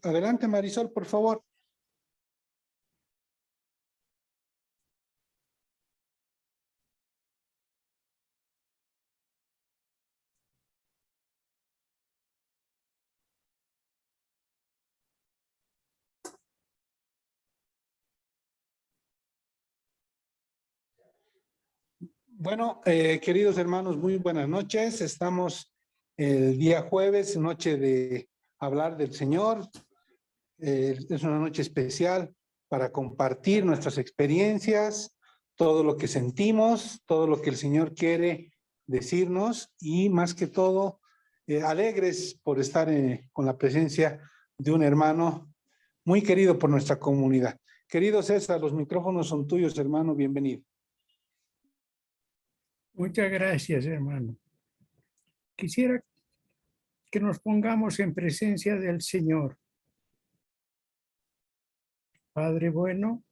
Adelante, Marisol, por favor. Bueno, queridos hermanos, muy buenas noches. Estamos el día jueves, noche de hablar del Señor. Es una noche especial para compartir nuestras experiencias, todo lo que sentimos, todo lo que el Señor quiere decirnos y más que todo, alegres por estar con la presencia de un hermano muy querido por nuestra comunidad. Querido César, los micrófonos son tuyos, hermano, bienvenido. Muchas gracias, hermano. Quisiera que nos pongamos en presencia del Señor. Padre bueno,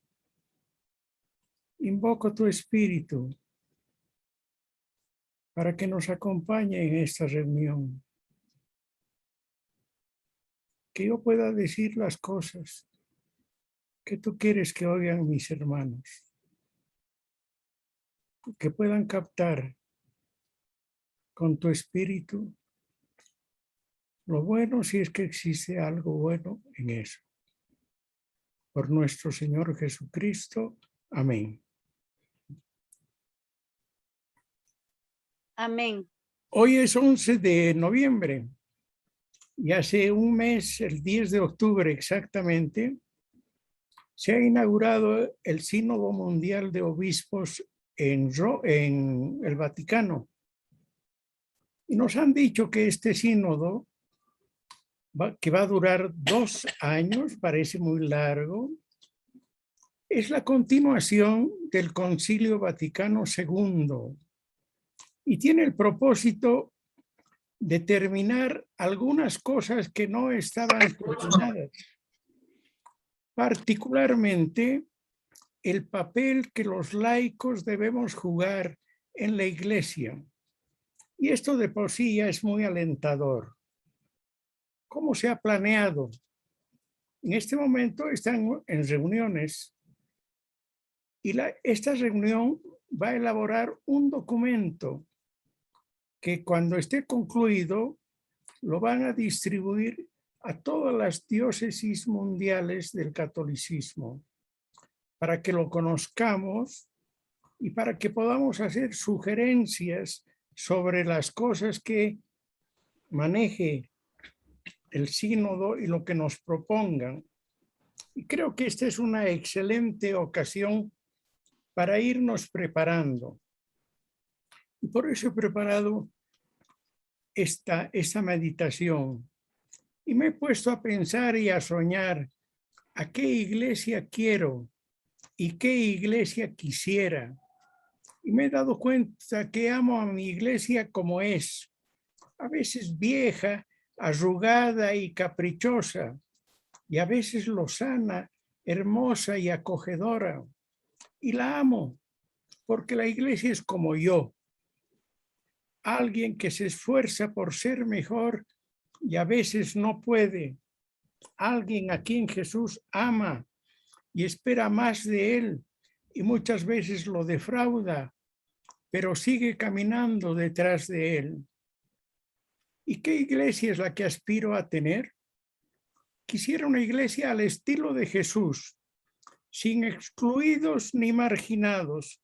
invoco tu Espíritu para que nos acompañe en esta reunión. Que yo pueda decir las cosas que tú quieres que oigan mis hermanos. Que puedan captar con tu Espíritu lo bueno, si es que existe algo bueno en eso. Por nuestro Señor Jesucristo. Amén. Amén. Hoy es 11 de noviembre y hace un mes, el 10 de octubre exactamente, se ha inaugurado el Sínodo Mundial de Obispos en el Vaticano. Y nos han dicho que este sínodo, que va a durar 2 años, parece muy largo, es la continuación del Concilio Vaticano II y tiene el propósito de terminar algunas cosas que no estaban terminadas. Particularmente el papel que los laicos debemos jugar en la Iglesia. Y esto de por sí ya es muy alentador. ¿Cómo se ha planeado? En este momento están en reuniones y esta reunión va a elaborar un documento que cuando esté concluido lo van a distribuir a todas las diócesis mundiales del catolicismo, para que lo conozcamos y para que podamos hacer sugerencias sobre las cosas que maneje el sínodo y lo que nos propongan. Y creo que esta es una excelente ocasión para irnos preparando. Y por eso he preparado esta meditación. Y me he puesto a pensar y a soñar a qué iglesia quiero y qué iglesia quisiera. Y me he dado cuenta que amo a mi iglesia como es, a veces vieja, arrugada y caprichosa, y a veces lozana, hermosa y acogedora. Y la amo, porque la iglesia es como yo, alguien que se esfuerza por ser mejor y a veces no puede, alguien a quien Jesús ama y espera más de él y muchas veces lo defrauda, pero sigue caminando detrás de él. ¿Y qué iglesia es la que aspiro a tener? Quisiera una iglesia al estilo de Jesús, sin excluidos ni marginados,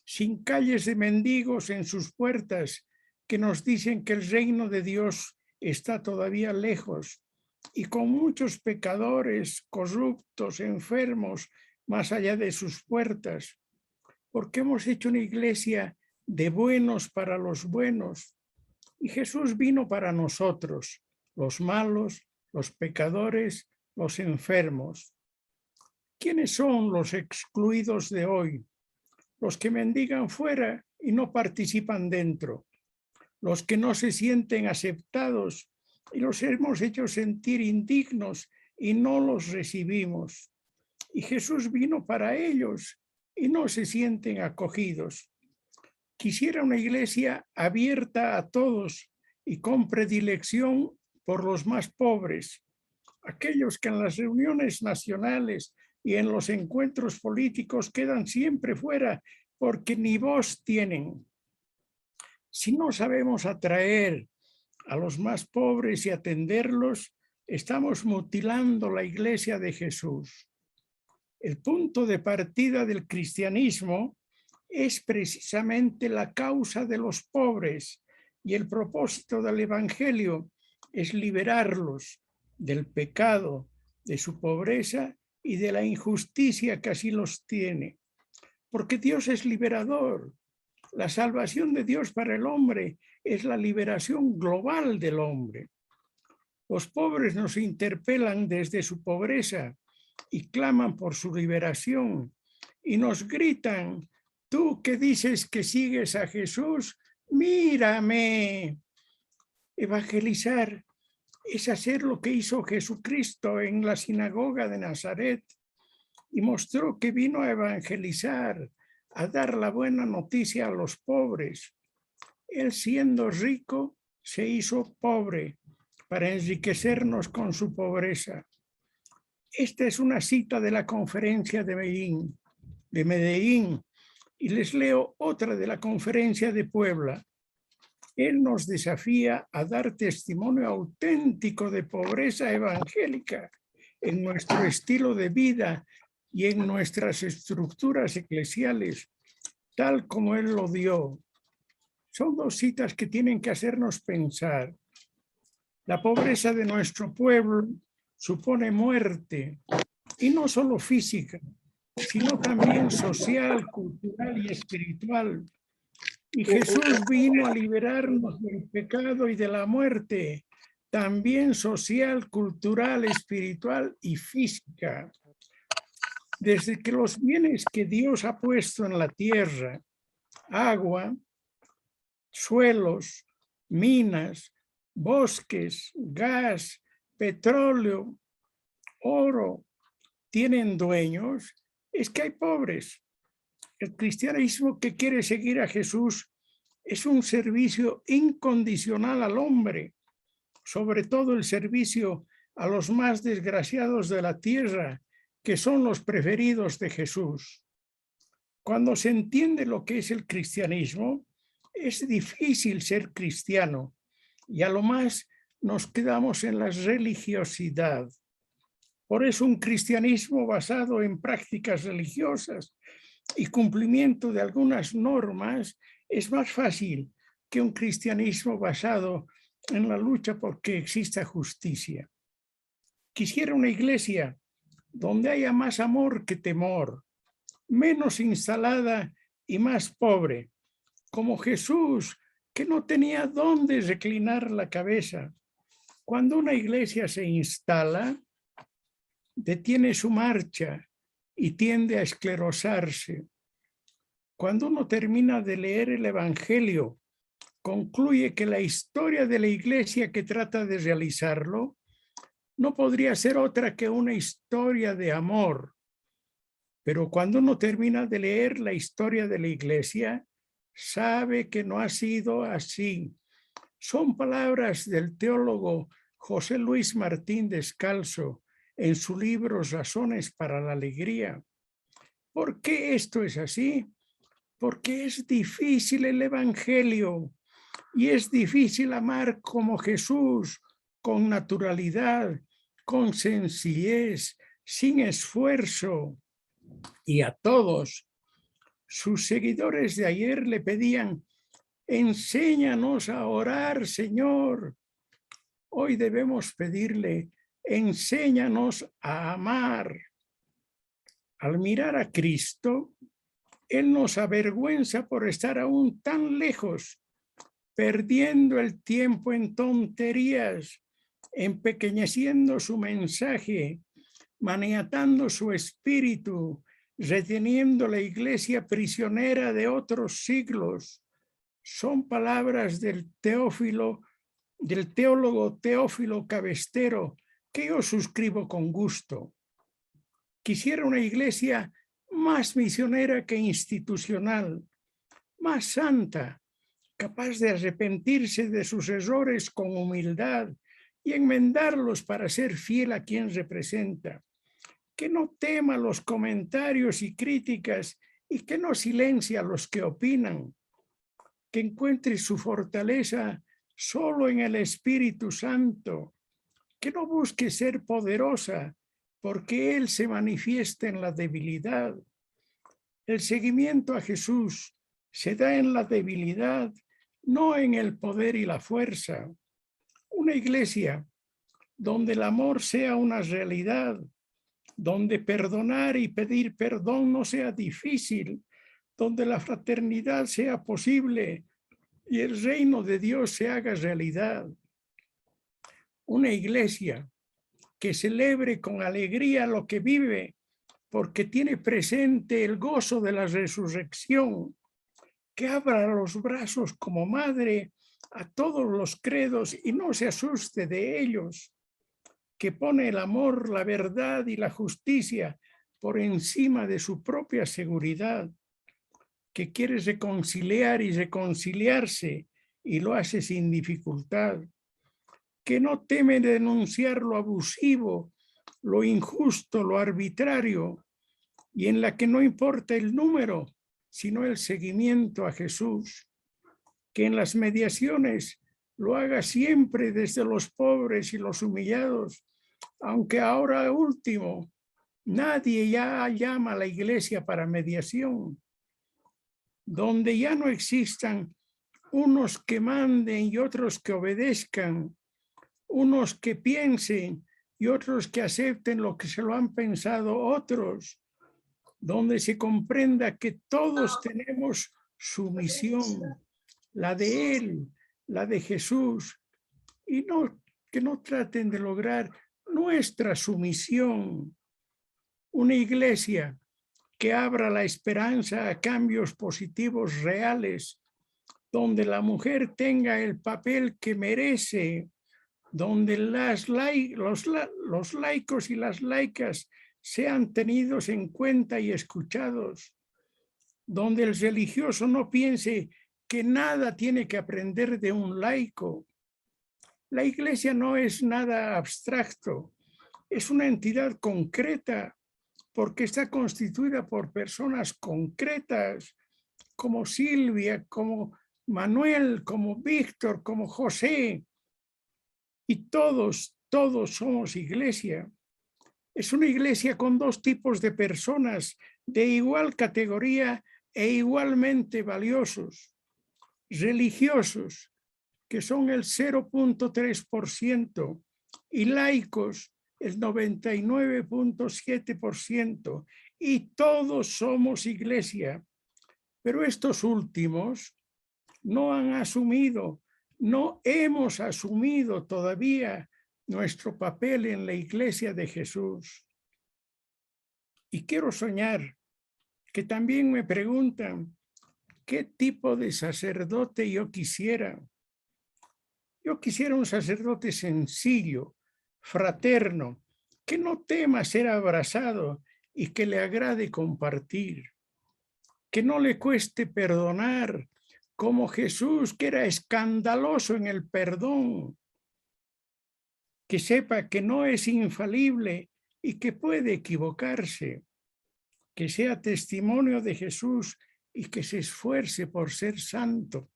sin calles de mendigos en sus puertas que nos dicen que el reino de Dios está todavía lejos, y con muchos pecadores, corruptos, enfermos, más allá de sus puertas, porque hemos hecho una iglesia de buenos para los buenos, y Jesús vino para nosotros, los malos, los pecadores, los enfermos. ¿Quiénes son los excluidos de hoy? Los que mendigan fuera y no participan dentro, los que no se sienten aceptados y los hemos hecho sentir indignos y no los recibimos. Y Jesús vino para ellos y no se sienten acogidos. Quisiera una iglesia abierta a todos y con predilección por los más pobres, aquellos que en las reuniones nacionales y en los encuentros políticos quedan siempre fuera porque ni voz tienen. Si no sabemos atraer a los más pobres y atenderlos, estamos mutilando la iglesia de Jesús. El punto de partida del cristianismo es precisamente la causa de los pobres y el propósito del evangelio es liberarlos del pecado, de su pobreza y de la injusticia que así los tiene. Porque Dios es liberador. La salvación de Dios para el hombre es la liberación global del hombre. Los pobres nos interpelan desde su pobreza y claman por su liberación y nos gritan: tú que dices que sigues a Jesús, mírame. Evangelizar es hacer lo que hizo Jesucristo en la sinagoga de Nazaret y mostró que vino a evangelizar, a dar la buena noticia a los pobres. Él, siendo rico, se hizo pobre para enriquecernos con su pobreza. Esta es una cita de la conferencia de Medellín, y les leo otra de la conferencia de Puebla. Él nos desafía a dar testimonio auténtico de pobreza evangélica en nuestro estilo de vida y en nuestras estructuras eclesiales, tal como Él lo dio. Son dos citas que tienen que hacernos pensar. La pobreza de nuestro pueblo supone muerte, y no solo física, sino también social, cultural y espiritual. Y Jesús vino a liberarnos del pecado y de la muerte, también social, cultural, espiritual y física. Desde que los bienes que Dios ha puesto en la tierra, agua, suelos, minas, bosques, gas, petróleo, oro, tienen dueños, es que hay pobres. El cristianismo que quiere seguir a Jesús es un servicio incondicional al hombre, sobre todo el servicio a los más desgraciados de la tierra, que son los preferidos de Jesús. Cuando se entiende lo que es el cristianismo, es difícil ser cristiano y a lo más nos quedamos en la religiosidad. Por eso un cristianismo basado en prácticas religiosas y cumplimiento de algunas normas es más fácil que un cristianismo basado en la lucha por que exista justicia. Quisiera una iglesia donde haya más amor que temor, menos instalada y más pobre, como Jesús, que no tenía dónde reclinar la cabeza. Cuando una iglesia se instala, detiene su marcha y tiende a esclerosarse. Cuando uno termina de leer el Evangelio, concluye que la historia de la iglesia que trata de realizarlo no podría ser otra que una historia de amor. Pero cuando uno termina de leer la historia de la iglesia, sabe que no ha sido así. Son palabras del teólogo José Luis Martín Descalzo en su libro Razones para la Alegría. ¿Por qué esto es así? Porque es difícil el Evangelio y es difícil amar como Jesús, con naturalidad, con sencillez, sin esfuerzo. Y a todos sus seguidores de ayer le pedían: enséñanos a orar, Señor. Hoy debemos pedirle: enséñanos a amar. Al mirar a Cristo, Él nos avergüenza por estar aún tan lejos, perdiendo el tiempo en tonterías, empequeñeciendo su mensaje, maniatando su espíritu, reteniendo la iglesia prisionera de otros siglos. Son palabras del teólogo Teófilo Cabestero, que yo suscribo con gusto. Quisiera una iglesia más misionera que institucional, más santa, capaz de arrepentirse de sus errores con humildad y enmendarlos para ser fiel a quien representa, que no tema los comentarios y críticas y que no silencia a los que opinan, que encuentre su fortaleza solo en el Espíritu Santo, que no busque ser poderosa porque Él se manifiesta en la debilidad. El seguimiento a Jesús se da en la debilidad, no en el poder y la fuerza. Una iglesia donde el amor sea una realidad, donde perdonar y pedir perdón no sea difícil, donde la fraternidad sea posible y el reino de Dios se haga realidad. Una iglesia que celebre con alegría lo que vive, porque tiene presente el gozo de la resurrección, que abra los brazos como madre a todos los credos y no se asuste de ellos, que pone el amor, la verdad y la justicia por encima de su propia seguridad, que quiere reconciliar y reconciliarse y lo hace sin dificultad, que no teme denunciar lo abusivo, lo injusto, lo arbitrario, y en la que no importa el número, sino el seguimiento a Jesús, que en las mediaciones lo haga siempre desde los pobres y los humillados, aunque ahora último, nadie ya llama a la iglesia para mediación, donde ya no existan unos que manden y otros que obedezcan, unos que piensen y otros que acepten lo que se lo han pensado otros, donde se comprenda que todos tenemos su misión, la de Él, la de Jesús, y que no traten de lograr nuestra sumisión. Una iglesia que abra la esperanza a cambios positivos reales, donde la mujer tenga el papel que merece, donde los laicos y las laicas sean tenidos en cuenta y escuchados, donde el religioso no piense que nada tiene que aprender de un laico. La iglesia no es nada abstracto, es una entidad concreta porque está constituida por personas concretas como Silvia, como Manuel, como Víctor, como José, y todos somos iglesia. Es una iglesia con dos tipos de personas de igual categoría e igualmente valiosos. Religiosos, que son el 0.3%, y laicos, el 99.7%, y todos somos iglesia. Pero estos últimos no han asumido, no hemos asumido todavía nuestro papel en la iglesia de Jesús. Y quiero soñar que también me preguntan qué tipo de sacerdote yo quisiera. Yo quisiera un sacerdote sencillo, fraterno, que no tema ser abrazado y que le agrade compartir, que no le cueste perdonar, como Jesús, que era escandaloso en el perdón, que sepa que no es infalible y que puede equivocarse, que sea testimonio de Jesús y que se esfuerce por ser santo,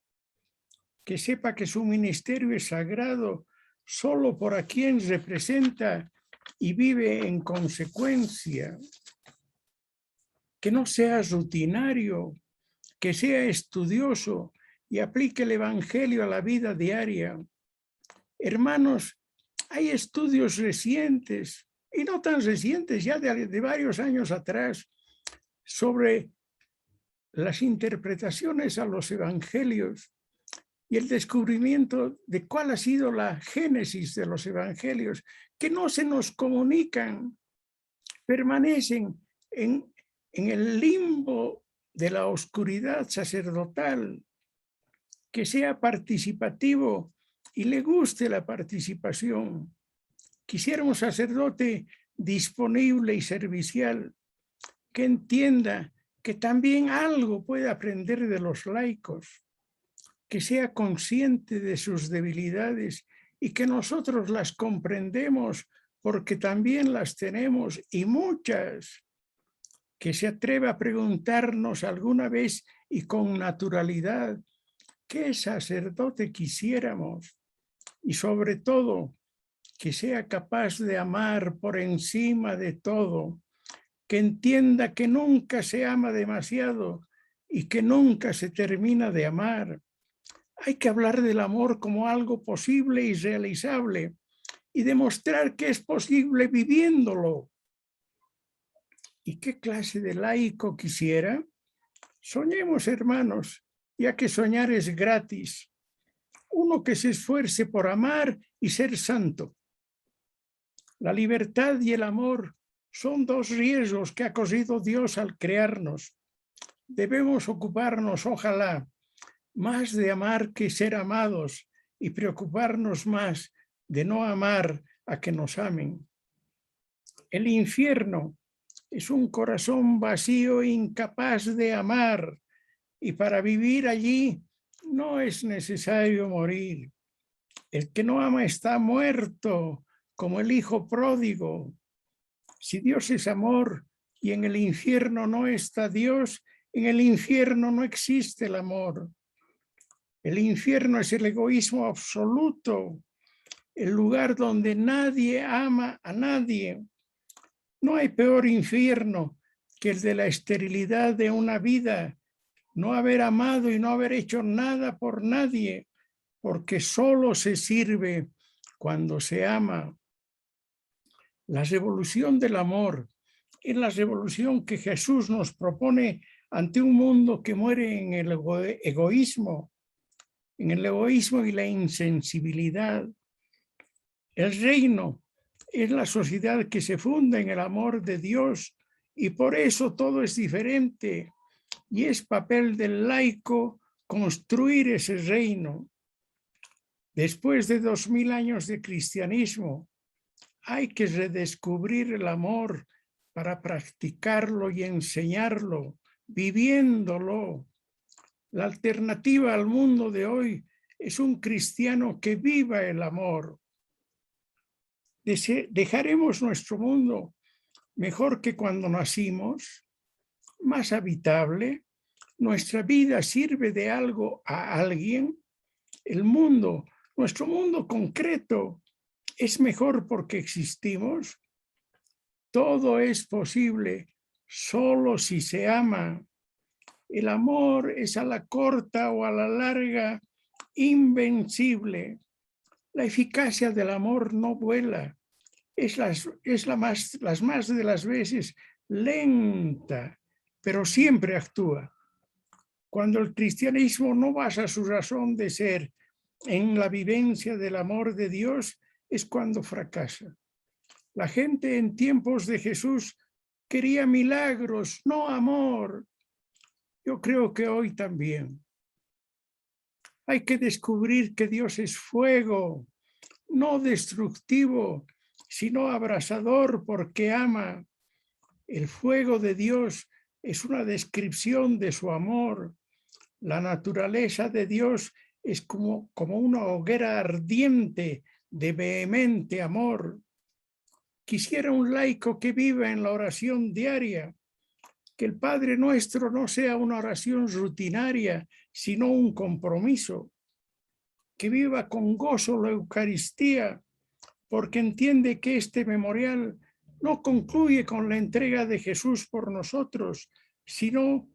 que sepa que su ministerio es sagrado solo por a quien representa y vive en consecuencia, que no sea rutinario, que sea estudioso y aplique el evangelio a la vida diaria. Hermanos, hay estudios recientes y no tan recientes, ya de varios años atrás, sobre las interpretaciones a los evangelios y el descubrimiento de cuál ha sido la génesis de los evangelios, que no se nos comunican, permanecen en el limbo de la oscuridad sacerdotal, que sea participativo y le guste la participación. Quisiera un sacerdote disponible y servicial, que entienda que también algo puede aprender de los laicos, que sea consciente de sus debilidades y que nosotros las comprendemos porque también las tenemos y muchas, que se atreva a preguntarnos alguna vez y con naturalidad qué sacerdote quisiéramos y sobre todo que sea capaz de amar por encima de todo, que entienda que nunca se ama demasiado y que nunca se termina de amar. Hay que hablar del amor como algo posible y realizable y demostrar que es posible viviéndolo. ¿Y qué clase de laico quisiera? Soñemos, hermanos, ya que soñar es gratis. Uno que se esfuerce por amar y ser santo. La libertad y el amor son dos riesgos que ha corrido Dios al crearnos. Debemos ocuparnos, ojalá, más de amar que ser amados y preocuparnos más de no amar a que nos amen. El infierno es un corazón vacío e incapaz de amar, y para vivir allí no es necesario morir. El que no ama está muerto, como el hijo pródigo. Si Dios es amor y en el infierno no está Dios, en el infierno no existe el amor. El infierno es el egoísmo absoluto, el lugar donde nadie ama a nadie. No hay peor infierno que el de la esterilidad de una vida, no haber amado y no haber hecho nada por nadie, porque solo se sirve cuando se ama. La revolución del amor es la revolución que Jesús nos propone ante un mundo que muere en el egoísmo y la insensibilidad. El reino es la sociedad que se funda en el amor de Dios y por eso todo es diferente y es papel del laico construir ese reino. Después de 2000 años de cristianismo, hay que redescubrir el amor para practicarlo y enseñarlo, viviéndolo. La alternativa al mundo de hoy es un cristiano que viva el amor. Dejaremos nuestro mundo mejor que cuando nacimos, más habitable. Nuestra vida sirve de algo a alguien. El mundo, nuestro mundo concreto, es mejor porque existimos. Todo es posible solo si se ama. El amor es a la corta o a la larga invencible. La eficacia del amor no vuela. Es las más de las veces lenta, pero siempre actúa. Cuando el cristianismo no basa su razón de ser en la vivencia del amor de Dios, es cuando fracasa. La gente en tiempos de Jesús quería milagros, no amor. Yo creo que hoy también. Hay que descubrir que Dios es fuego, no destructivo, sino abrasador porque ama. El fuego de Dios es una descripción de su amor. La naturaleza de Dios es como una hoguera ardiente de vehemente amor. Quisiera un laico que viva en la oración diaria, que el Padre Nuestro no sea una oración rutinaria, sino un compromiso, que viva con gozo la Eucaristía, porque entiende que este memorial no concluye con la entrega de Jesús por nosotros, sino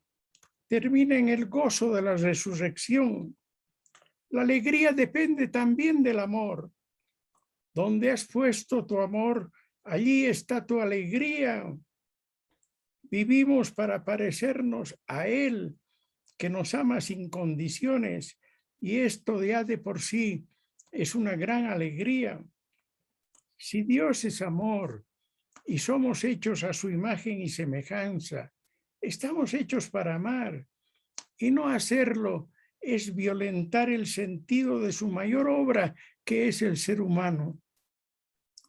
termina en el gozo de la resurrección. La alegría depende también del amor. Donde has puesto tu amor, allí está tu alegría. Vivimos para parecernos a Él, que nos ama sin condiciones, y esto ya de por sí es una gran alegría. Si Dios es amor y somos hechos a su imagen y semejanza, estamos hechos para amar, y no hacerlo es violentar el sentido de su mayor obra, que es el ser humano.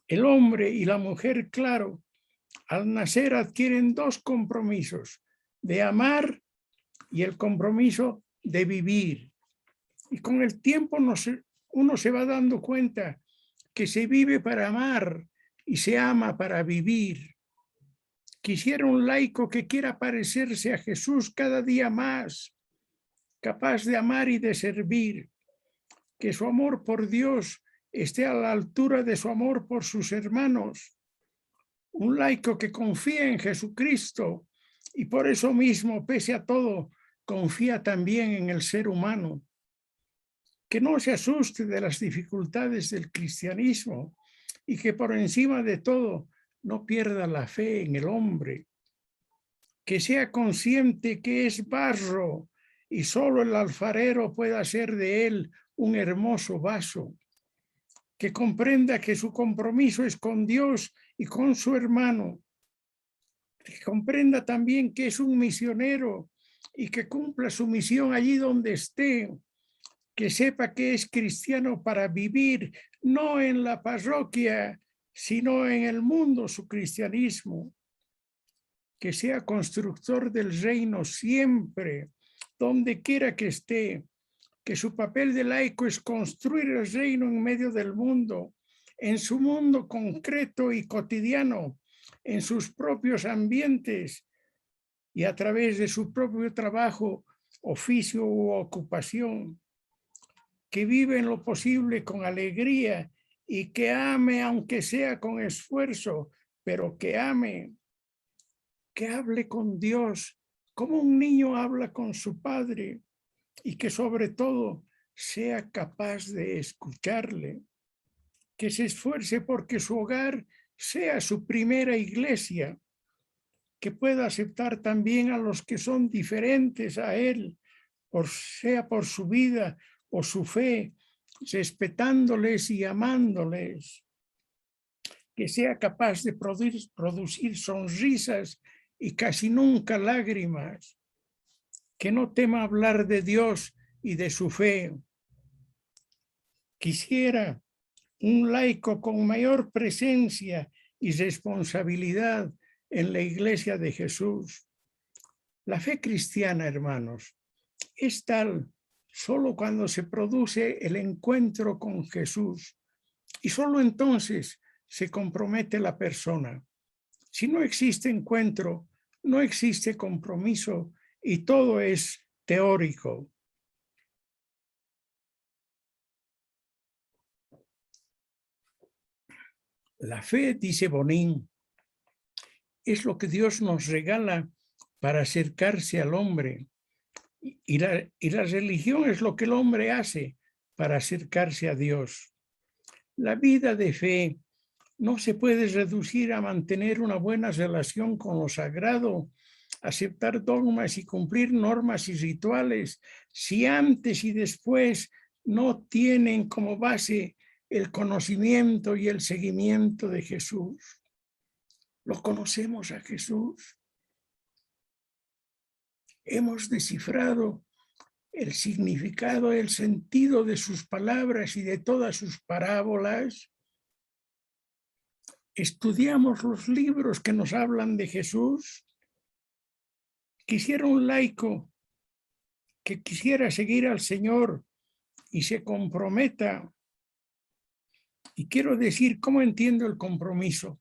El hombre y la mujer, claro, al nacer adquieren dos compromisos, de amar y el compromiso de vivir. Y con el tiempo uno se va dando cuenta que se vive para amar y se ama para vivir. Quisiera un laico que quiera parecerse a Jesús cada día más, capaz de amar y de servir, que su amor por Dios esté a la altura de su amor por sus hermanos. Un laico que confía en Jesucristo y por eso mismo, pese a todo, confía también en el ser humano. Que no se asuste de las dificultades del cristianismo y que por encima de todo no pierda la fe en el hombre. Que sea consciente que es barro y solo el alfarero puede hacer de él un hermoso vaso. Que comprenda que su compromiso es con Dios y con su hermano. Que comprenda también que es un misionero y que cumpla su misión allí donde esté. Que sepa que es cristiano para vivir, no en la parroquia, sino en el mundo su cristianismo. Que sea constructor del reino siempre, donde quiera que esté. Que su papel de laico es construir el reino en medio del mundo, en su mundo concreto y cotidiano, en sus propios ambientes y a través de su propio trabajo, oficio u ocupación. Que vive en lo posible con alegría y que ame aunque sea con esfuerzo, pero que ame, que hable con Dios como un niño habla con su padre y que sobre todo sea capaz de escucharle, que se esfuerce porque su hogar sea su primera iglesia, que pueda aceptar también a los que son diferentes a él, sea por su vida o su fe, respetándoles y amándoles, que sea capaz de producir sonrisas y casi nunca lágrimas, que no tema hablar de Dios y de su fe. Quisiera un laico con mayor presencia y responsabilidad en la Iglesia de Jesús. La fe cristiana, hermanos, es tal solo cuando se produce el encuentro con Jesús y solo entonces se compromete la persona. Si no existe encuentro, no existe compromiso y todo es teórico. La fe, dice Bonin, es lo que Dios nos regala para acercarse al hombre. Y la religión es lo que el hombre hace para acercarse a Dios. La vida de fe no se puede reducir a mantener una buena relación con lo sagrado, aceptar dogmas y cumplir normas y rituales, si antes y después no tienen como base el conocimiento y el seguimiento de Jesús. ¿Lo conocemos a Jesús? Hemos descifrado el significado, el sentido de sus palabras y de todas sus parábolas. Estudiamos los libros que nos hablan de Jesús. Quisiera un laico que quisiera seguir al Señor y se comprometa. Y quiero decir cómo entiendo el compromiso,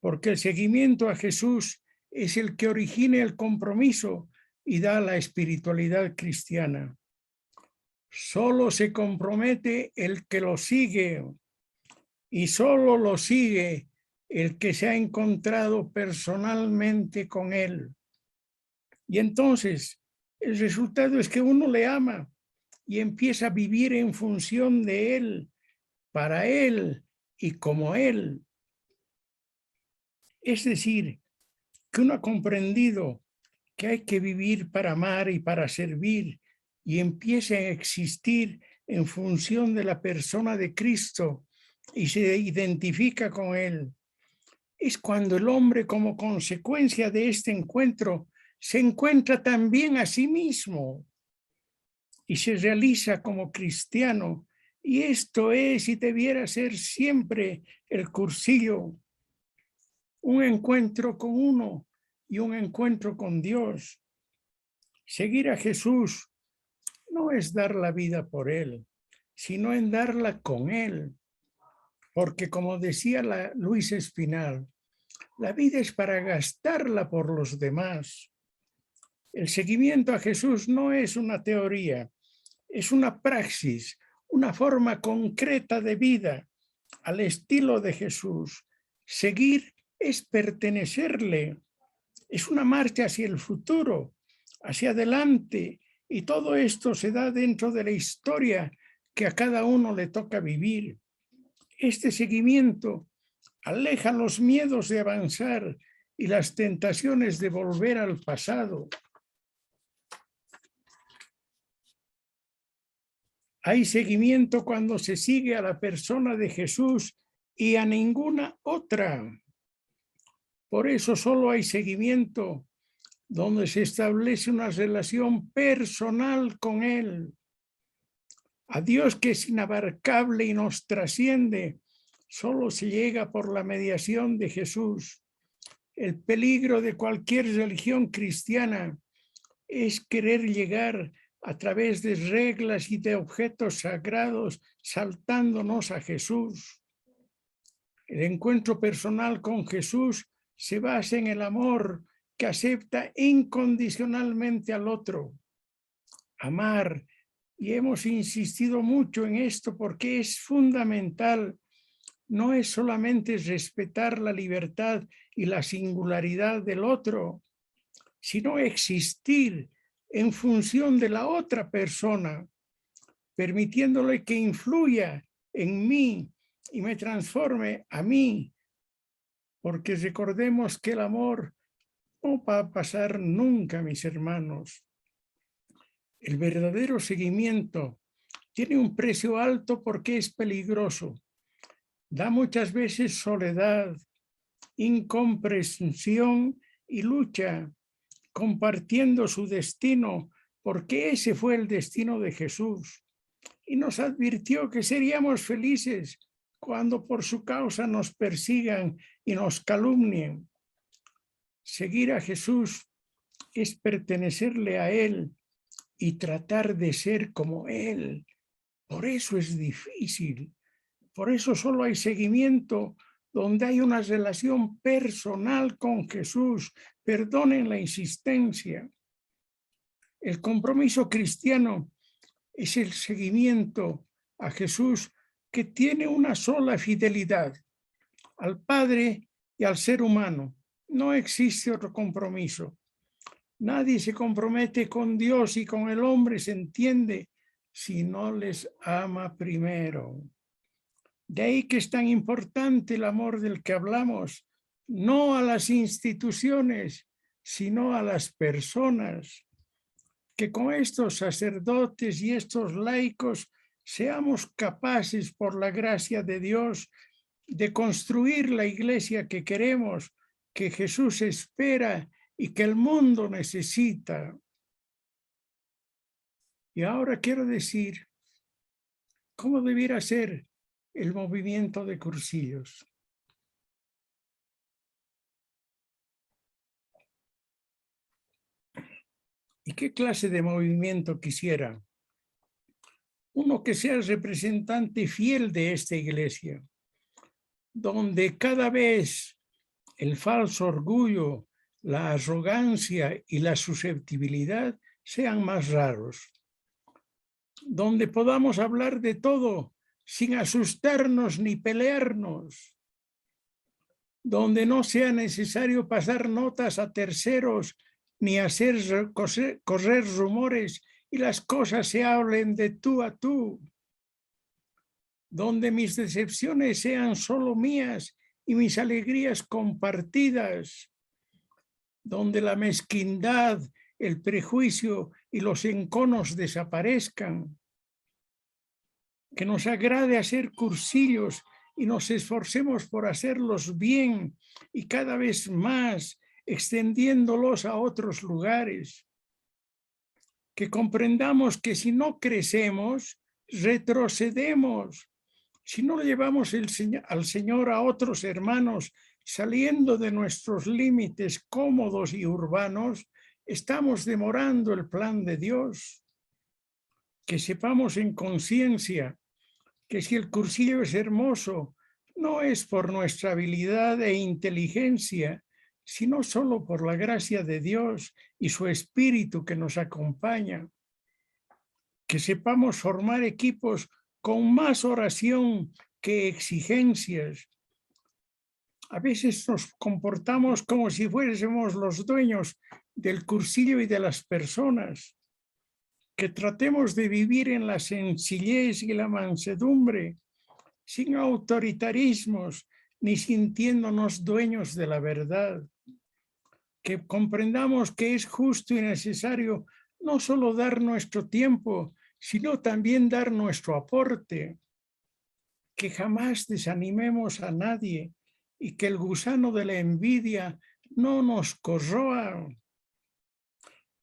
porque el seguimiento a Jesús es el que origina el compromiso y da la espiritualidad cristiana. Solo se compromete el que lo sigue y solo lo sigue el que se ha encontrado personalmente con él. Y entonces el resultado es que uno le ama y empieza a vivir en función de él, para él y como él. Es decir, que uno ha comprendido que hay que vivir para amar y para servir y empieza a existir en función de la persona de Cristo y se identifica con él. Es cuando el hombre, como consecuencia de este encuentro, se encuentra también a sí mismo y se realiza como cristiano. Y esto es y debiera ser siempre el cursillo, un encuentro con uno y un encuentro con Dios. Seguir a Jesús no es dar la vida por Él, sino en darla con Él. Porque como decía Luis Espinal, la vida es para gastarla por los demás. El seguimiento a Jesús no es una teoría, es una praxis, una forma concreta de vida al estilo de Jesús. Seguir es pertenecerle, es una marcha hacia el futuro, hacia adelante, y todo esto se da dentro de la historia que a cada uno le toca vivir. Este seguimiento aleja los miedos de avanzar y las tentaciones de volver al pasado. Hay seguimiento cuando se sigue a la persona de Jesús y a ninguna otra. Por eso solo hay seguimiento donde se establece una relación personal con Él. A Dios, que es inabarcable y nos trasciende, solo se llega por la mediación de Jesús. El peligro de cualquier religión cristiana es querer llegar a través de reglas y de objetos sagrados, saltándonos a Jesús. El encuentro personal con Jesús se basa en el amor que acepta incondicionalmente al otro. Amar, y hemos insistido mucho en esto porque es fundamental, no es solamente respetar la libertad y la singularidad del otro, sino existir en función de la otra persona, permitiéndole que influya en mí y me transforme a mí, porque recordemos que el amor no va a pasar nunca, mis hermanos. El verdadero seguimiento tiene un precio alto porque es peligroso. Da muchas veces soledad, incomprensión y lucha, compartiendo su destino, porque ese fue el destino de Jesús. Y nos advirtió que seríamos felices cuando por su causa nos persigan y nos calumnien. Seguir a Jesús es pertenecerle a Él y tratar de ser como Él. Por eso es difícil. Por eso solo hay seguimiento donde hay una relación personal con Jesús. Perdonen la insistencia. El compromiso cristiano es el seguimiento a Jesús que tiene una sola fidelidad, al Padre y al ser humano. No existe otro compromiso. Nadie se compromete con Dios y con el hombre, se entiende, si no les ama primero. De ahí que es tan importante el amor del que hablamos, no a las instituciones, sino a las personas. Que con estos sacerdotes y estos laicos seamos capaces, por la gracia de Dios, de construir la iglesia que queremos, que Jesús espera y que el mundo necesita. Y ahora quiero decir cómo debiera ser el movimiento de Cursillos. ¿Y qué clase de movimiento quisiera? Uno que sea el representante fiel de esta iglesia, donde cada vez el falso orgullo, la arrogancia y la susceptibilidad sean más raros, donde podamos hablar de todo sin asustarnos ni pelearnos, donde no sea necesario pasar notas a terceros ni hacer correr rumores y las cosas se hablen de tú a tú, donde mis decepciones sean solo mías y mis alegrías compartidas, donde la mezquindad, el prejuicio y los enconos desaparezcan, que nos agrade hacer cursillos y nos esforcemos por hacerlos bien y cada vez más extendiéndolos a otros lugares, que comprendamos que si no crecemos, retrocedemos. Si no llevamos al Señor a otros hermanos, saliendo de nuestros límites cómodos y urbanos, estamos demorando el plan de Dios. Que sepamos en conciencia que si el cursillo es hermoso, no es por nuestra habilidad e inteligencia, sino solo por la gracia de Dios y su Espíritu que nos acompaña. Que sepamos formar equipos con más oración que exigencias. A veces nos comportamos como si fuésemos los dueños del cursillo y de las personas. Que tratemos de vivir en la sencillez y la mansedumbre, sin autoritarismos ni sintiéndonos dueños de la verdad. Que comprendamos que es justo y necesario no solo dar nuestro tiempo, sino también dar nuestro aporte. Que jamás desanimemos a nadie y que el gusano de la envidia no nos corroa.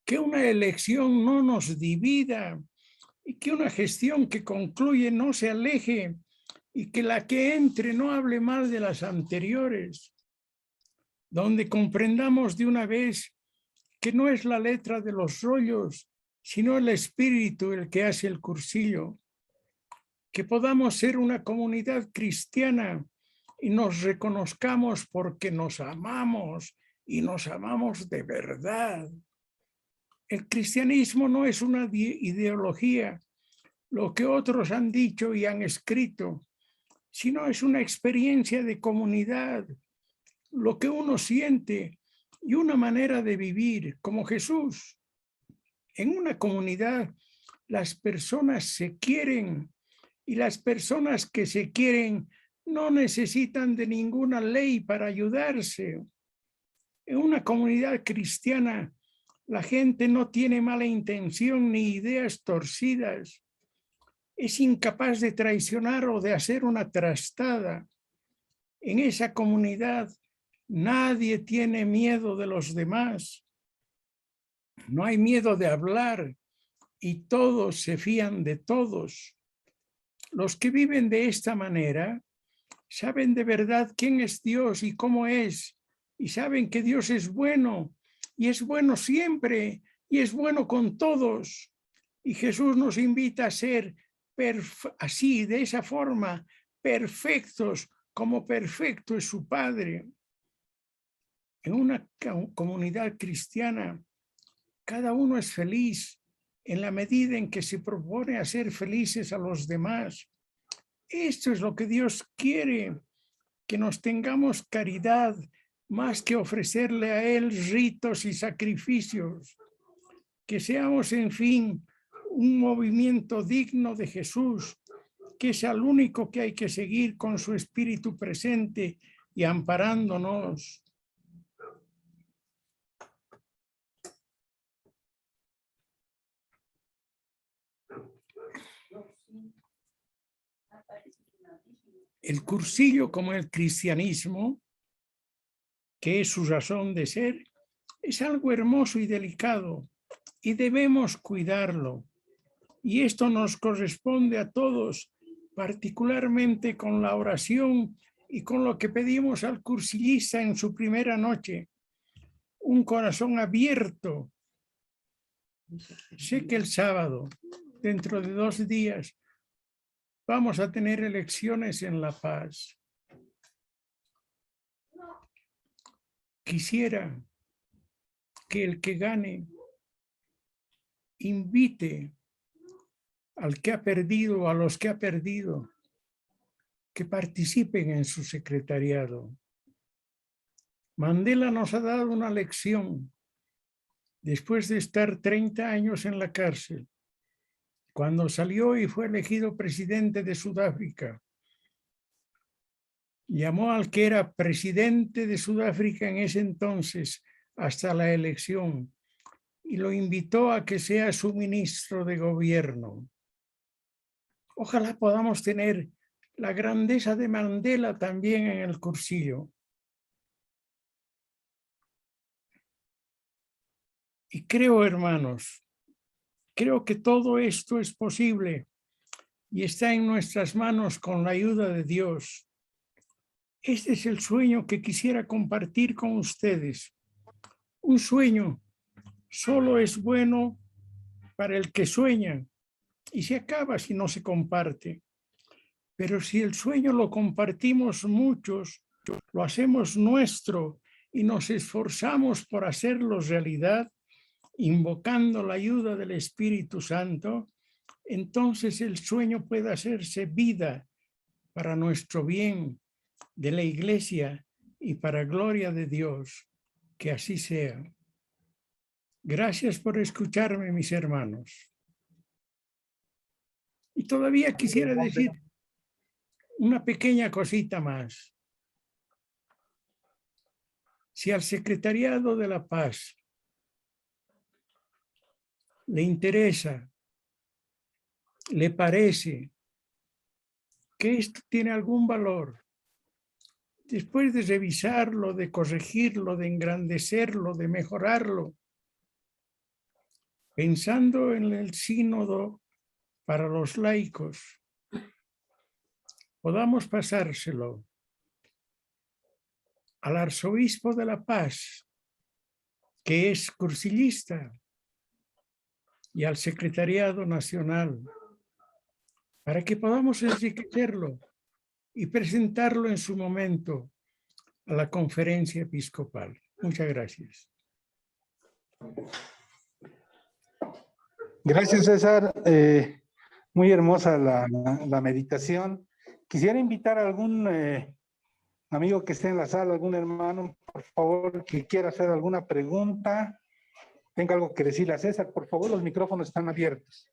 Que una elección no nos divida y que una gestión que concluye no se aleje y que la que entre no hable mal de las anteriores. Donde comprendamos de una vez que no es la letra de los rollos, sino el espíritu el que hace el cursillo. Que podamos ser una comunidad cristiana y nos reconozcamos porque nos amamos y nos amamos de verdad. El cristianismo no es una ideología, lo que otros han dicho y han escrito, sino es una experiencia de comunidad, lo que uno siente y una manera de vivir como Jesús. En una comunidad las personas se quieren y las personas que se quieren no necesitan de ninguna ley para ayudarse. En una comunidad cristiana la gente no tiene mala intención ni ideas torcidas. Es incapaz de traicionar o de hacer una trastada. En esa comunidad nadie tiene miedo de los demás. No hay miedo de hablar y todos se fían de todos. Los que viven de esta manera saben de verdad quién es Dios y cómo es, y saben que Dios es bueno, y es bueno siempre, y es bueno con todos. Y Jesús nos invita a ser así, de esa forma, perfectos, como perfecto es su Padre. En una comunidad cristiana, cada uno es feliz en la medida en que se propone hacer felices a los demás. Esto es lo que Dios quiere, que nos tengamos caridad más que ofrecerle a Él ritos y sacrificios, que seamos, en fin, un movimiento digno de Jesús, que es el único que hay que seguir con su Espíritu presente y amparándonos. El cursillo, como el cristianismo, que es su razón de ser, es algo hermoso y delicado y debemos cuidarlo. Y esto nos corresponde a todos, particularmente con la oración y con lo que pedimos al cursillista en su primera noche. Un corazón abierto. Sé que el sábado, dentro de 2 días, vamos a tener elecciones en La Paz. Quisiera que el que gane invite al que ha perdido, a los que ha perdido, que participen en su secretariado. Mandela nos ha dado una lección después de estar 30 años en la cárcel. Cuando salió y fue elegido presidente de Sudáfrica, llamó al que era presidente de Sudáfrica en ese entonces hasta la elección y lo invitó a que sea su ministro de gobierno. Ojalá podamos tener la grandeza de Mandela también en el cursillo. Y creo, hermanos, creo que todo esto es posible y está en nuestras manos con la ayuda de Dios. Este es el sueño que quisiera compartir con ustedes. Un sueño solo es bueno para el que sueña y se acaba si no se comparte. Pero si el sueño lo compartimos muchos, lo hacemos nuestro y nos esforzamos por hacerlo realidad, invocando la ayuda del Espíritu Santo, entonces el sueño puede hacerse vida para nuestro bien, de la Iglesia y para gloria de Dios. Que así sea. Gracias por escucharme, mis hermanos. Y todavía quisiera decir una pequeña cosita más. Si al Secretariado de la Paz le interesa, le parece que esto tiene algún valor, después de revisarlo, de corregirlo, de engrandecerlo, de mejorarlo, pensando en el sínodo para los laicos, podamos pasárselo al arzobispo de La Paz, que es cursillista, y al Secretariado Nacional, para que podamos enriquecerlo y presentarlo en su momento a la conferencia episcopal. Muchas gracias. Gracias, César. Muy hermosa la meditación. Quisiera invitar a algún amigo que esté en la sala, algún hermano, por favor, que quiera hacer alguna pregunta, tenga algo que decirle a César. Por favor, los micrófonos están abiertos.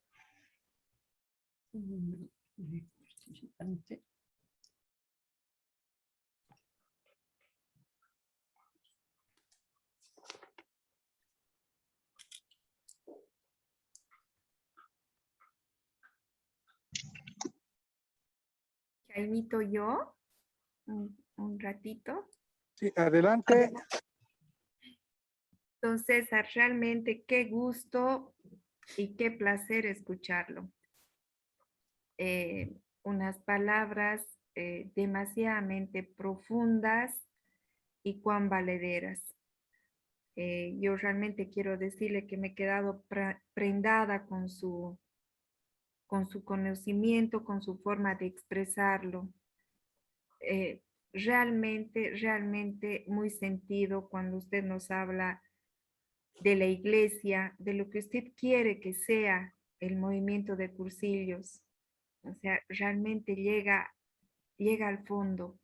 Invito yo un ratito. Sí, adelante. Entonces, realmente qué gusto y qué placer escucharlo. Unas palabras demasiadamente profundas y cuán valederas. Yo realmente quiero decirle que me he quedado prendada con su conocimiento, con su forma de expresarlo. Realmente muy sentido cuando usted nos habla de la iglesia, de lo que usted quiere que sea el movimiento de cursillos. O sea, realmente llega al fondo.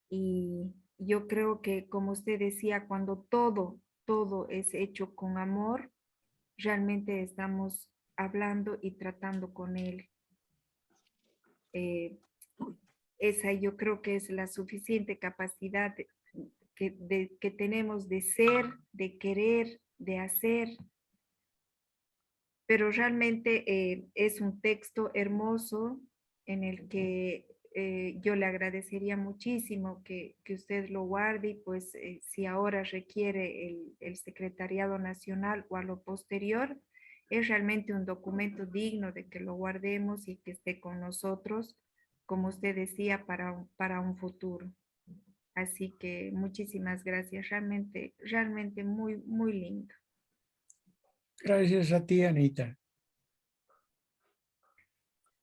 Y yo creo que, como usted decía, cuando todo es hecho con amor, realmente estamos hablando y tratando con él. Esa yo creo que es la suficiente capacidad que tenemos de ser, de querer, de hacer. Pero realmente es un texto hermoso en el que yo le agradecería muchísimo que usted lo guarde y pues si ahora requiere el Secretariado Nacional o a lo posterior, es realmente un documento digno de que lo guardemos y que esté con nosotros, como usted decía, para un futuro. Así que muchísimas gracias, realmente muy lindo. Gracias a ti, Anita.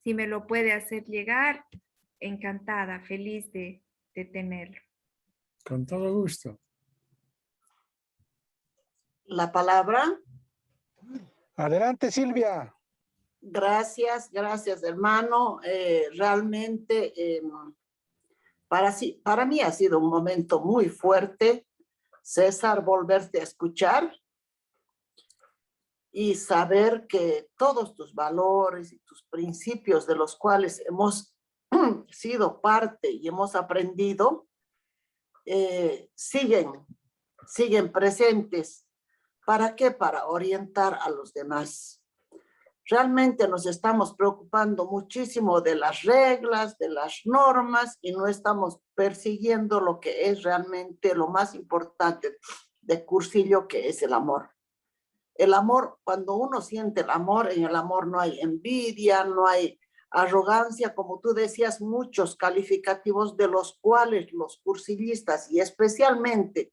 Si me lo puede hacer llegar, encantada, feliz de tenerlo. Con todo gusto. La palabra. Adelante, Silvia. Gracias, hermano. Realmente para mí ha sido un momento muy fuerte, César, volverte a escuchar y saber que todos tus valores y tus principios de los cuales hemos sido parte y hemos aprendido, siguen presentes. ¿Para qué? Para orientar a los demás. Realmente nos estamos preocupando muchísimo de las reglas, de las normas y no estamos persiguiendo lo que es realmente lo más importante de cursillo, que es el amor. El amor, cuando uno siente el amor, en el amor no hay envidia, no hay arrogancia, como tú decías, muchos calificativos de los cuales los cursillistas y especialmente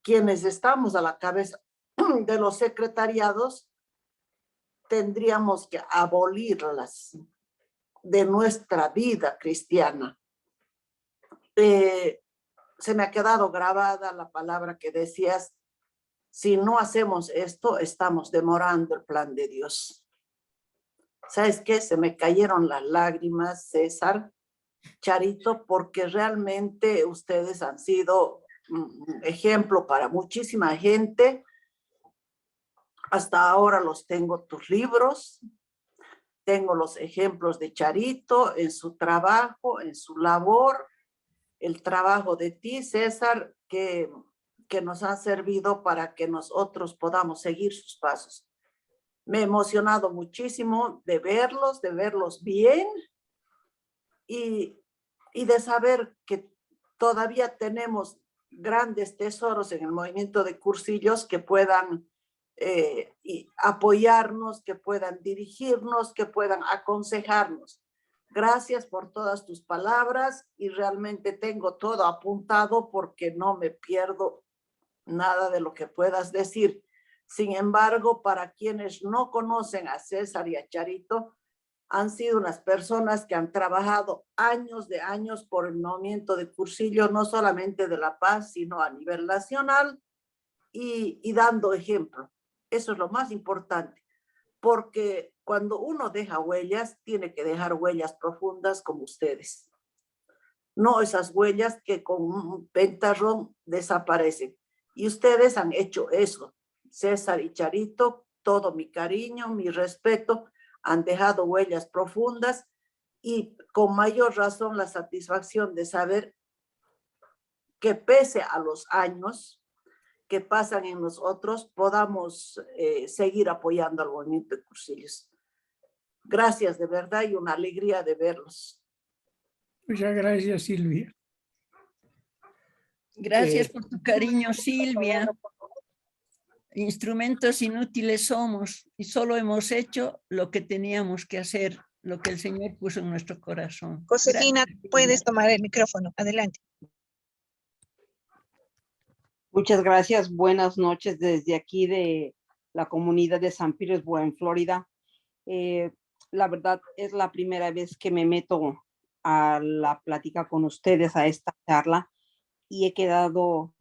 quienes estamos a la cabeza de los secretariados tendríamos que abolirlas de nuestra vida cristiana. Se me ha quedado grabada la palabra que decías: si no hacemos esto, estamos demorando el plan de Dios. ¿Sabes qué? Se me cayeron las lágrimas, César, Charito, porque realmente ustedes han sido un ejemplo para muchísima gente. Hasta ahora los tengo tus libros, tengo los ejemplos de Charito en su trabajo, en su labor, el trabajo de ti, César, que nos ha servido para que nosotros podamos seguir sus pasos. Me he emocionado muchísimo de verlos bien y de saber que todavía tenemos grandes tesoros en el movimiento de cursillos que puedan apoyarnos, que puedan dirigirnos, que puedan aconsejarnos. Gracias por todas tus palabras y realmente tengo todo apuntado porque no me pierdo nada de lo que puedas decir. Sin embargo, para quienes no conocen a César y a Charito, han sido unas personas que han trabajado años de años por el movimiento de cursillo, no solamente de La Paz, sino a nivel nacional y dando ejemplo. Eso es lo más importante, porque cuando uno deja huellas, tiene que dejar huellas profundas como ustedes. No esas huellas que con un ventarrón desaparecen. Y ustedes han hecho eso. César y Charito, todo mi cariño, mi respeto, han dejado huellas profundas y con mayor razón la satisfacción de saber que pese a los años que pasan en nosotros, podamos seguir apoyando al movimiento de cursillos. Gracias de verdad y una alegría de verlos. Muchas gracias, Silvia. Gracias por tu cariño, Silvia. Instrumentos inútiles somos y solo hemos hecho lo que teníamos que hacer, lo que el Señor puso en nuestro corazón. Josefina, Gracias, puedes tomar el micrófono. Adelante. Muchas gracias. Buenas noches desde aquí de la comunidad de San Petersburg, en Florida. La verdad es la primera vez que me meto a la plática con ustedes, a esta charla, y he quedado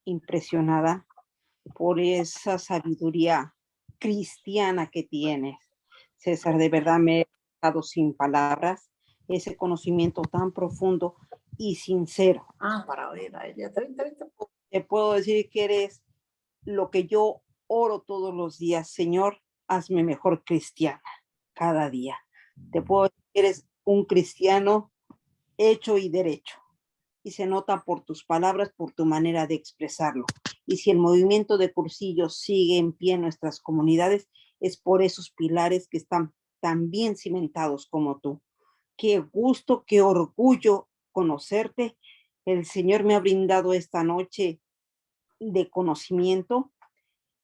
impresionada por esa sabiduría cristiana que tienes, César. De verdad me he quedado sin palabras, ese conocimiento tan profundo y sincero. Para oír a ella. Te puedo decir que eres lo que yo oro todos los días: Señor, hazme mejor cristiana cada día. Te puedo decir que eres un cristiano hecho y derecho. Y se nota por tus palabras, por tu manera de expresarlo. Y si el movimiento de cursillos sigue en pie en nuestras comunidades, es por esos pilares que están tan bien cimentados como tú. Qué gusto, qué orgullo conocerte. El Señor me ha brindado esta noche de conocimiento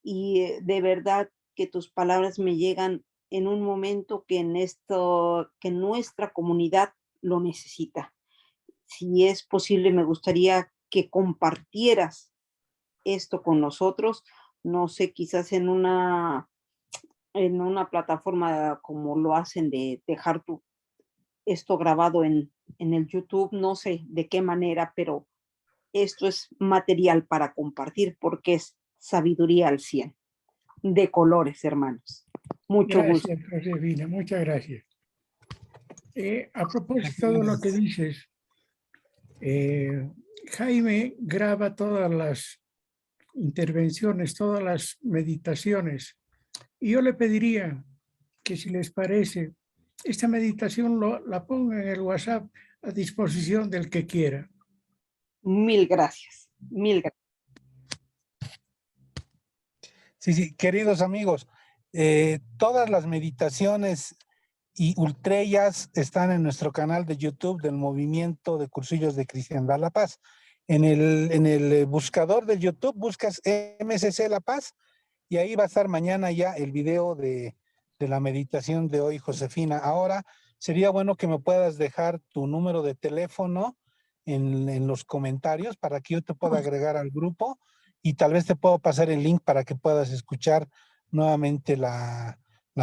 y de verdad que tus palabras me llegan en un momento que nuestra comunidad lo necesita. Si es posible, me gustaría que compartieras esto con nosotros, no sé, quizás en una plataforma como lo hacen de dejar esto grabado en el YouTube, no sé de qué manera, pero esto es material para compartir porque es sabiduría al 100, de colores, hermanos. Mucho gusto. Gracias, Josefina, muchas gracias. A propósito de lo que dices, Jaime graba todas las intervenciones, todas las meditaciones, y yo le pediría que, si les parece, esta meditación la ponga en el WhatsApp a disposición del que quiera. Mil gracias, mil gracias. Sí, queridos amigos, todas las meditaciones y ultrellas están en nuestro canal de YouTube del Movimiento de Cursillos de Cristiandad La Paz. En el buscador de YouTube buscas MCC La Paz y ahí va a estar mañana ya el video de la meditación de hoy, Josefina. Ahora sería bueno que me puedas dejar tu número de teléfono en los comentarios para que yo te pueda agregar al grupo y tal vez te puedo pasar el link para que puedas escuchar nuevamente la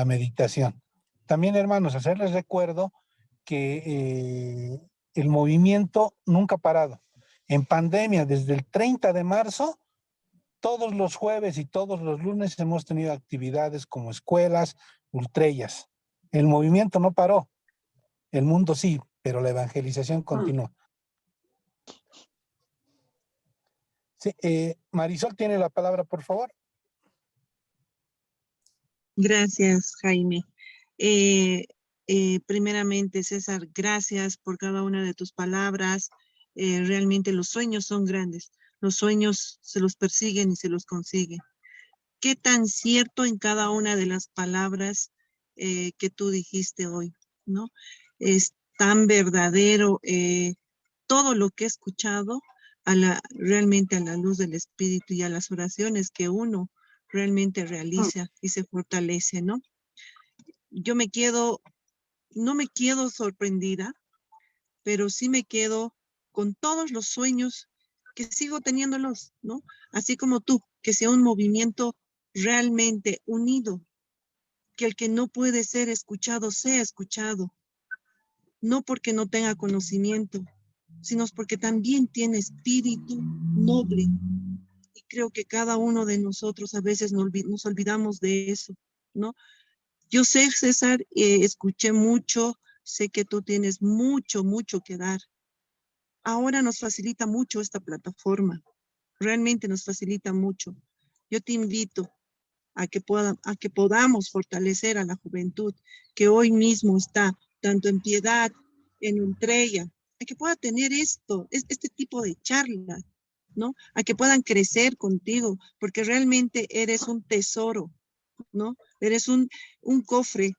meditación. También, hermanos, hacerles recuerdo que el movimiento nunca ha parado. En pandemia, desde el 30 de marzo, todos los jueves y todos los lunes hemos tenido actividades como escuelas, ultrellas. El movimiento no paró, el mundo sí, pero la evangelización continúa. Sí, Marisol tiene la palabra, por favor. Gracias, Jaime. Primeramente, César, gracias por cada una de tus palabras. Realmente los sueños son grandes. Los sueños se los persiguen y se los consiguen. ¿Qué tan cierto en cada una de las palabras que tú dijiste hoy, ¿no? Es tan verdadero todo lo que he escuchado realmente a la luz del Espíritu y a las oraciones que uno realmente realiza y se fortalece, ¿no? Yo no me quedo sorprendida, pero sí me quedo con todos los sueños que sigo teniéndolos, ¿no? Así como tú, que sea un movimiento realmente unido, que el que no puede ser escuchado sea escuchado, no porque no tenga conocimiento, sino porque también tiene espíritu noble. Y creo que cada uno de nosotros a veces nos olvidamos de eso, ¿no? Yo sé, César, escuché mucho, sé que tú tienes mucho, mucho que dar. Ahora nos facilita mucho esta plataforma, realmente nos facilita mucho. Yo te invito a que podamos fortalecer a la juventud que hoy mismo está tanto en Piedad, en Ultrella, a que pueda tener este tipo de charla, ¿no? A que puedan crecer contigo, porque realmente eres un tesoro, ¿no? Eres un cofre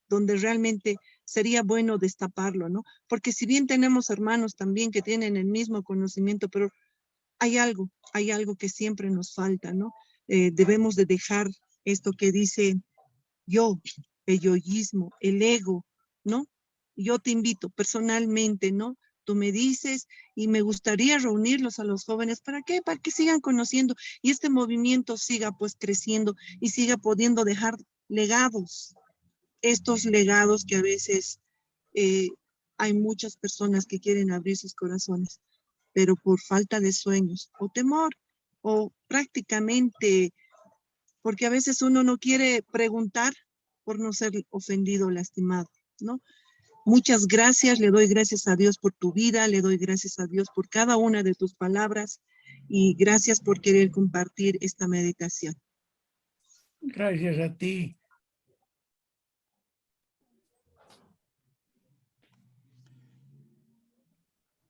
donde realmente sería bueno destaparlo, ¿no? Porque si bien tenemos hermanos también que tienen el mismo conocimiento, pero hay algo que siempre nos falta, ¿no? Debemos de dejar esto que dice yo, el yoísmo, el ego, ¿no? Yo te invito personalmente, ¿no? Tú me dices y me gustaría reunirlos a los jóvenes. ¿Para qué? Para que sigan conociendo y este movimiento siga pues creciendo y siga pudiendo dejar legados. Estos legados que a veces hay muchas personas que quieren abrir sus corazones, pero por falta de sueños o temor o prácticamente porque a veces uno no quiere preguntar por no ser ofendido o lastimado, ¿no? Muchas gracias, le doy gracias a Dios por tu vida, le doy gracias a Dios por cada una de tus palabras y gracias por querer compartir esta meditación. Gracias a ti.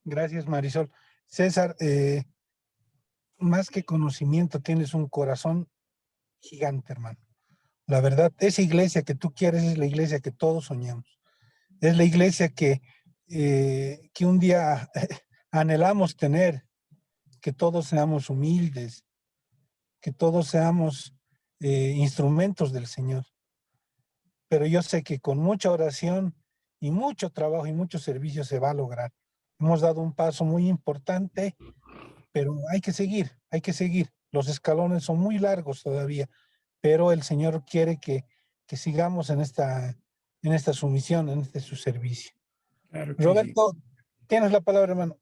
Gracias, Marisol. César, más que conocimiento, tienes un corazón gigante, hermano. La verdad, esa iglesia que tú quieres es la iglesia que todos soñamos. Es la iglesia que un día anhelamos tener, que todos seamos humildes, que todos seamos instrumentos del Señor. Pero yo sé que con mucha oración y mucho trabajo y mucho servicio se va a lograr. Hemos dado un paso muy importante, pero hay que seguir, hay que seguir. Los escalones son muy largos todavía, pero el Señor quiere que sigamos en esta sumisión, en este su servicio. Claro que sí. Roberto, tienes la palabra, hermano.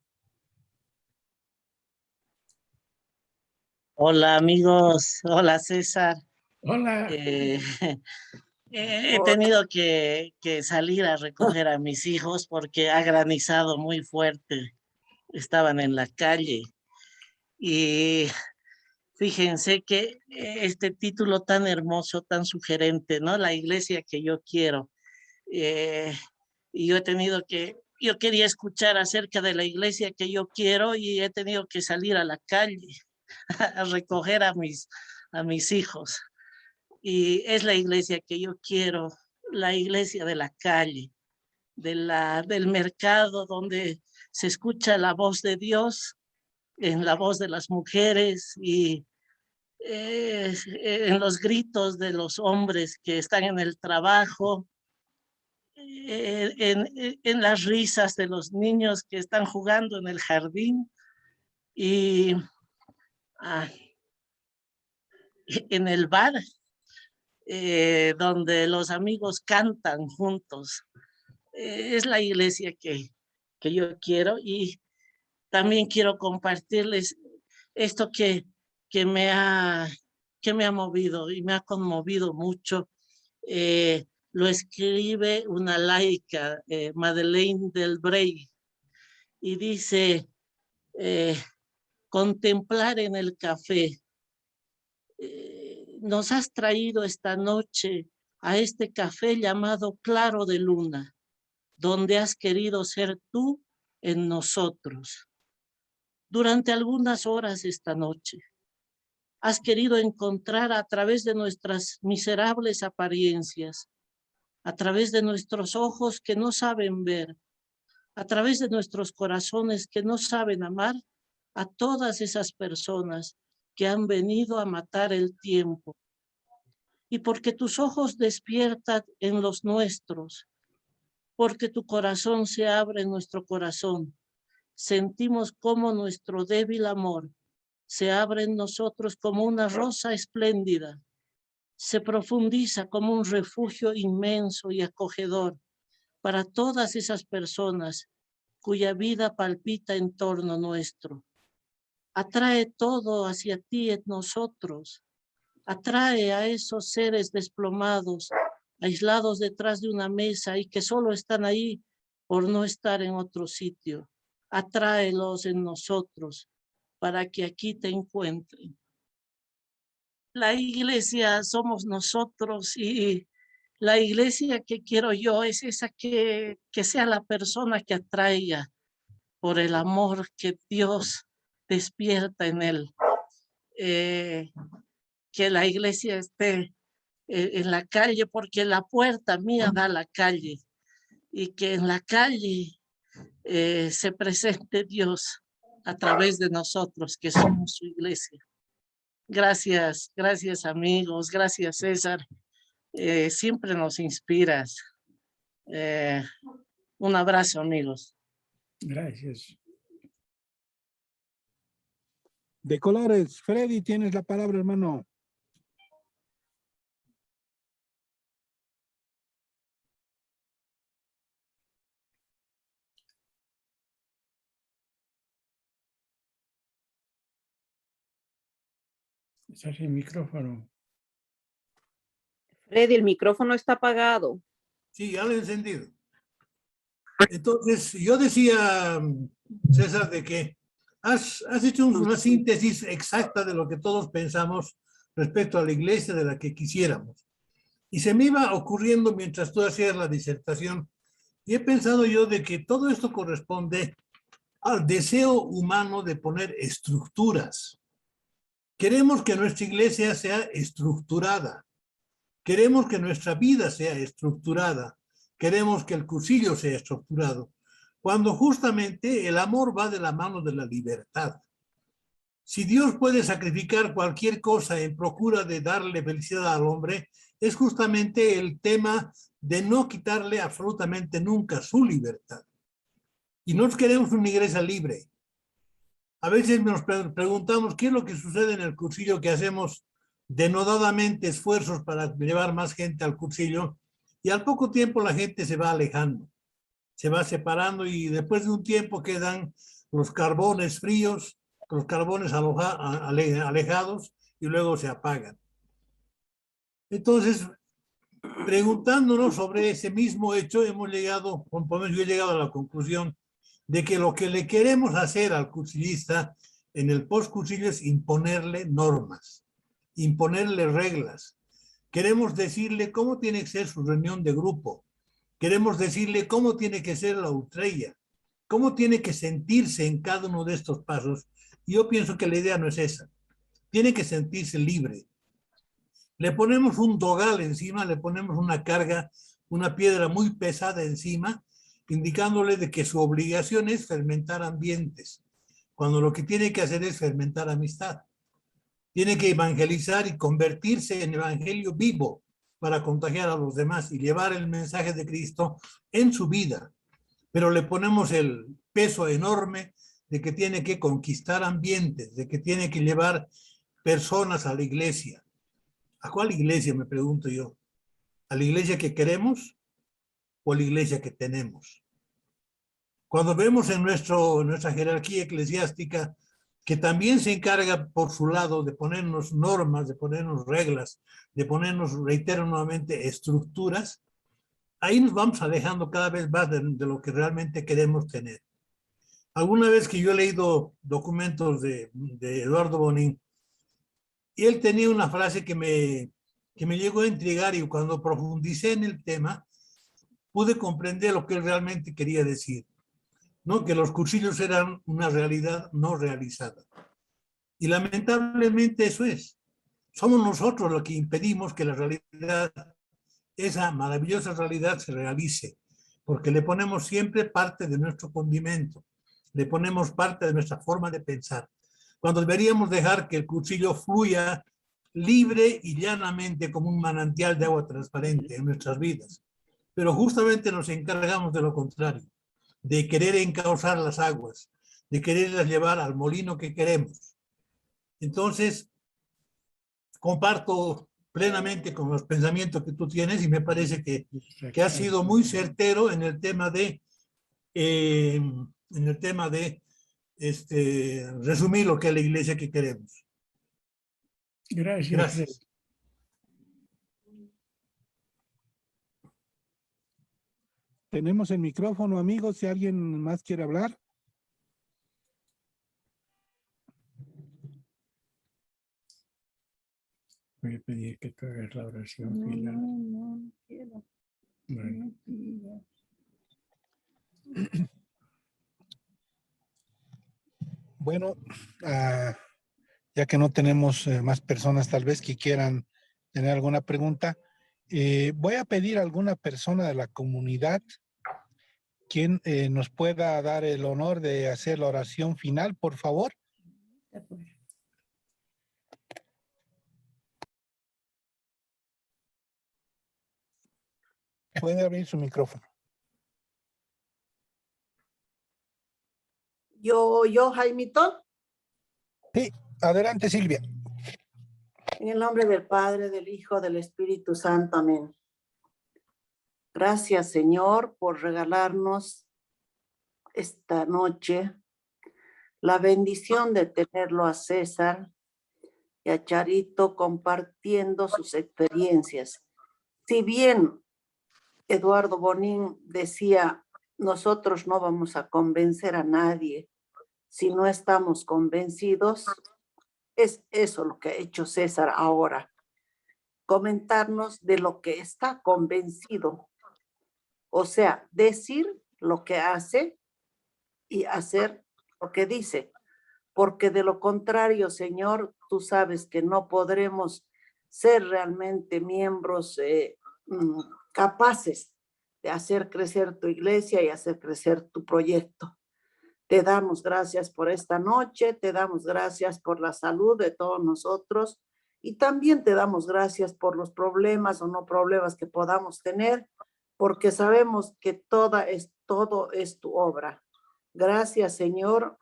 Hola amigos, hola César. Hola. He tenido que salir a recoger a mis hijos porque ha granizado muy fuerte. Estaban en la calle y fíjense que este título tan hermoso, tan sugerente, ¿no? La iglesia que yo quiero. Y yo quería escuchar acerca de la iglesia que yo quiero y he tenido que salir a la calle a recoger a mis hijos. Y es la iglesia que yo quiero, la iglesia de la calle, del mercado, donde se escucha la voz de Dios en la voz de las mujeres y en los gritos de los hombres que están en el trabajo. en las risas de los niños que están jugando en el jardín y en el bar, donde los amigos cantan juntos. Es la iglesia que yo quiero, y también quiero compartirles esto que me ha movido y me ha conmovido mucho. Lo escribe una laica, Madeleine Delbray, y dice, contemplar en el café. Nos has traído esta noche a este café llamado Claro de Luna, donde has querido ser tú en nosotros. Durante algunas horas esta noche, has querido encontrar a través de nuestras miserables apariencias, a través de nuestros ojos que no saben ver, a través de nuestros corazones que no saben amar, a todas esas personas que han venido a matar el tiempo. Y porque tus ojos despiertan en los nuestros, porque tu corazón se abre en nuestro corazón, sentimos como nuestro débil amor se abre en nosotros como una rosa espléndida, se profundiza como un refugio inmenso y acogedor para todas esas personas cuya vida palpita en torno nuestro. Atrae todo hacia ti en nosotros. Atrae a esos seres desplomados, aislados detrás de una mesa y que solo están ahí por no estar en otro sitio. Atráelos en nosotros para que aquí te encuentren. La iglesia somos nosotros, y la iglesia que quiero yo es esa que sea la persona que atraiga por el amor que Dios despierta en él. Que la iglesia esté en la calle, porque la puerta mía da a la calle, y que en la calle se presente Dios a través de nosotros, que somos su iglesia. Gracias, gracias amigos, gracias César. Siempre nos inspiras. Un abrazo, amigos. Gracias. De colores, Freddy, tienes la palabra, hermano. Estás en micrófono. Freddy, el micrófono está apagado. Sí, ya lo he encendido. Entonces, yo decía, César, de que has hecho una síntesis exacta de lo que todos pensamos respecto a la iglesia de la que quisiéramos. Y se me iba ocurriendo mientras tú hacías la disertación, y he pensado yo de que todo esto corresponde al deseo humano de poner estructuras. Queremos que nuestra iglesia sea estructurada. Queremos que nuestra vida sea estructurada. Queremos que el cursillo sea estructurado. Cuando justamente el amor va de la mano de la libertad. Si Dios puede sacrificar cualquier cosa en procura de darle felicidad al hombre, es justamente el tema de no quitarle absolutamente nunca su libertad. Y no queremos una iglesia libre. A veces nos preguntamos qué es lo que sucede en el cursillo, que hacemos denodadamente esfuerzos para llevar más gente al cursillo, y al poco tiempo la gente se va alejando, se va separando, y después de un tiempo quedan los carbones fríos, los carbones alejados, y luego se apagan. Entonces, preguntándonos sobre ese mismo hecho, hemos llegado, por lo menos yo he llegado a la conclusión de que lo que le queremos hacer al cursillista en el postcursillo es imponerle normas, imponerle reglas. Queremos decirle cómo tiene que ser su reunión de grupo. Queremos decirle cómo tiene que ser la utrella, cómo tiene que sentirse en cada uno de estos pasos. Y yo pienso que la idea no es esa. Tiene que sentirse libre. Le ponemos un dogal encima, le ponemos una carga, una piedra muy pesada encima, indicándole de que su obligación es fermentar ambientes, cuando lo que tiene que hacer es fermentar amistad. Tiene que evangelizar y convertirse en evangelio vivo, para contagiar a los demás y llevar el mensaje de Cristo en su vida. Pero le ponemos el peso enorme de que tiene que conquistar ambientes, de que tiene que llevar personas a la iglesia. ¿A cuál iglesia, me pregunto yo? ¿A la iglesia que queremos o a la iglesia que tenemos? Cuando vemos en nuestra jerarquía eclesiástica que también se encarga por su lado de ponernos normas, de ponernos reglas, de ponernos, reitero nuevamente, estructuras, ahí nos vamos alejando cada vez más de lo que realmente queremos tener. Alguna vez que yo he leído documentos de Eduardo Bonin, y él tenía una frase que me llegó a intrigar, y cuando profundicé en el tema, pude comprender lo que él realmente quería decir, ¿no? Que los cursillos eran una realidad no realizada. Y lamentablemente eso es. Somos nosotros los que impedimos que la realidad, esa maravillosa realidad, se realice, porque le ponemos siempre parte de nuestro condimento, le ponemos parte de nuestra forma de pensar, cuando deberíamos dejar que el cursillo fluya libre y llanamente como un manantial de agua transparente en nuestras vidas. Pero justamente nos encargamos de lo contrario, de querer encauzar las aguas, de quererlas llevar al molino que queremos. Entonces, comparto plenamente con los pensamientos que tú tienes y me parece que has sido muy certero en el tema de, resumir lo que es la iglesia que queremos. Gracias. Gracias. Tenemos el micrófono, amigos, si alguien más quiere hablar. Voy a pedir que tú hagas la oración final. No quiero. Bueno. Bueno, ya que no tenemos más personas tal vez que quieran tener alguna pregunta, voy a pedir a alguna persona de la comunidad quien nos pueda dar el honor de hacer la oración final, por favor. Puede abrir su micrófono. Yo, Jaimito. Sí, adelante, Silvia. En el nombre del Padre, del Hijo, del Espíritu Santo. Amén. Gracias, Señor, por regalarnos esta noche la bendición de tenerlo a César y a Charito compartiendo sus experiencias. Si bien Eduardo Bonin decía, nosotros no vamos a convencer a nadie si no estamos convencidos, es eso lo que ha hecho César ahora, comentarnos de lo que está convencido, o sea, decir lo que hace y hacer lo que dice, porque de lo contrario, Señor, tú sabes que no podremos ser realmente miembros capaces de hacer crecer tu iglesia y hacer crecer tu proyecto. Te damos gracias por esta noche, te damos gracias por la salud de todos nosotros y también te damos gracias por los problemas o no problemas que podamos tener, porque sabemos que todo es tu obra. Gracias, Señor,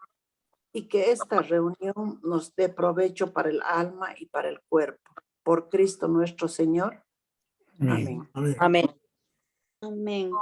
y que esta reunión nos dé provecho para el alma y para el cuerpo. Por Cristo nuestro Señor. Amén. Amén. Amén.